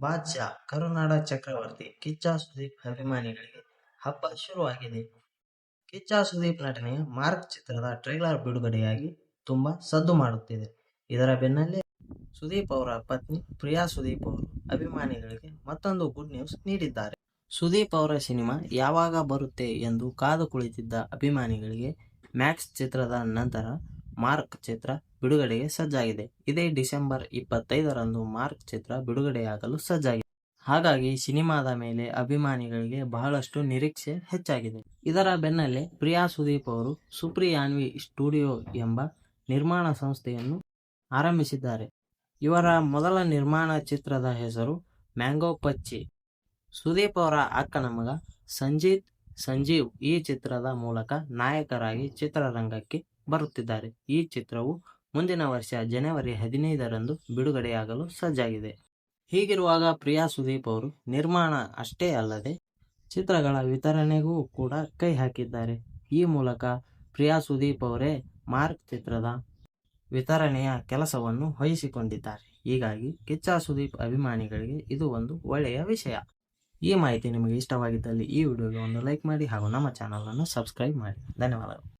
ಬಾದ್ಶಾ ಕರುನಾಡ ಚಕ್ರವರ್ತಿ ಕಿಚ್ಚ ಸುದೀಪ್ ಅಭಿಮಾನಿಗಳಿಗೆ ಹಬ್ಬ ಶುರುವಾಗಿದೆ. ಕಿಚ್ಚ ಸುದೀಪ್ ನಟನೆಯ ಮಾರ್ಕ್ ಚಿತ್ರದ ಟ್ರೈಲರ್ ಬಿಡುಗಡೆಯಾಗಿ ತುಂಬಾ ಸದ್ದು ಮಾಡುತ್ತಿದೆ. ಇದರ ಬೆನ್ನಲ್ಲೇ ಸುದೀಪ್ ಅವರ ಪತ್ನಿ ಪ್ರಿಯಾ ಸುದೀಪ್ ಅವರು ಅಭಿಮಾನಿಗಳಿಗೆ ಮತ್ತೊಂದು ಗುಡ್ ನ್ಯೂಸ್ ನೀಡಿದ್ದಾರೆ. ಸುದೀಪ್ ಅವರ ಸಿನಿಮಾ ಯಾವಾಗ ಬರುತ್ತೆ ಎಂದು ಕಾದು ಕುಳಿತಿದ್ದ ಅಭಿಮಾನಿಗಳಿಗೆ ಮ್ಯಾಕ್ಸ್ ಚಿತ್ರದ ನಂತರ ಮಾರ್ಕ್ ಚಿತ್ರ ಬಿಡುಗಡೆಗೆ ಸಜ್ಜಾಗಿದೆ. ಇದೇ ಡಿಸೆಂಬರ್ 25ರಂದು ಮಾರ್ಕ್ ಚಿತ್ರ ಬಿಡುಗಡೆಯಾಗಲು ಸಜ್ಜಾಗಿದೆ. ಹಾಗಾಗಿ ಸಿನಿಮಾದ ಮೇಲೆ ಅಭಿಮಾನಿಗಳಿಗೆ ಬಹಳಷ್ಟು ನಿರೀಕ್ಷೆ ಹೆಚ್ಚಾಗಿದೆ. ಇದರ ಬೆನ್ನಲ್ಲೇ ಪ್ರಿಯಾ ಸುದೀಪ್ ಅವರು ಸುಪ್ರಿಯಾನ್ವಿ ಸ್ಟುಡಿಯೋ ಎಂಬ ನಿರ್ಮಾಣ ಸಂಸ್ಥೆಯನ್ನು ಆರಂಭಿಸಿದ್ದಾರೆ. ಇವರ ಮೊದಲ ನಿರ್ಮಾಣ ಚಿತ್ರದ ಹೆಸರು ಮ್ಯಾಂಗೋ ಪಚ್ಚಿ. ಸುದೀಪ್ ಅವರ ಅಕ್ಕನ ಮಗ ಸಂಜೀವ್ ಈ ಚಿತ್ರದ ಮೂಲಕ ನಾಯಕರಾಗಿ ಚಿತ್ರರಂಗಕ್ಕೆ ಬರುತ್ತಿದ್ದಾರೆ. ಈ ಚಿತ್ರವು ಮುಂದಿನ ವರ್ಷ ಜನವರಿ 15ರಂದು ಬಿಡುಗಡೆಯಾಗಲು ಸಜ್ಜಾಗಿದೆ. ಹೀಗಿರುವಾಗ ಪ್ರಿಯಾ ಸುದೀಪ್ ಅವರು ನಿರ್ಮಾಣ ಅಷ್ಟೇ ಅಲ್ಲದೆ ಚಿತ್ರಗಳ ವಿತರಣೆಗೂ ಕೂಡ ಕೈ ಹಾಕಿದ್ದಾರೆ. ಈ ಮೂಲಕ ಪ್ರಿಯಾ ಸುದೀಪ್ ಅವರೇ ಮಾರ್ಕ್ ಚಿತ್ರದ ವಿತರಣೆಯ ಕೆಲಸವನ್ನು ವಹಿಸಿಕೊಂಡಿದ್ದಾರೆ. ಹೀಗಾಗಿ ಕಿಚ್ಚ ಸುದೀಪ್ ಅಭಿಮಾನಿಗಳಿಗೆ ಇದು ಒಂದು ಒಳ್ಳೆಯ ವಿಷಯ. ಈ ಮಾಹಿತಿ ನಿಮಗೆ ಇಷ್ಟವಾಗಿದ್ದಲ್ಲಿ ಈ ವಿಡಿಯೋಗೆ ಒಂದು ಲೈಕ್ ಮಾಡಿ ಹಾಗೂ ನಮ್ಮ ಚಾನಲನ್ನು ಸಬ್ಸ್ಕ್ರೈಬ್ ಮಾಡಿ. ಧನ್ಯವಾದಗಳು.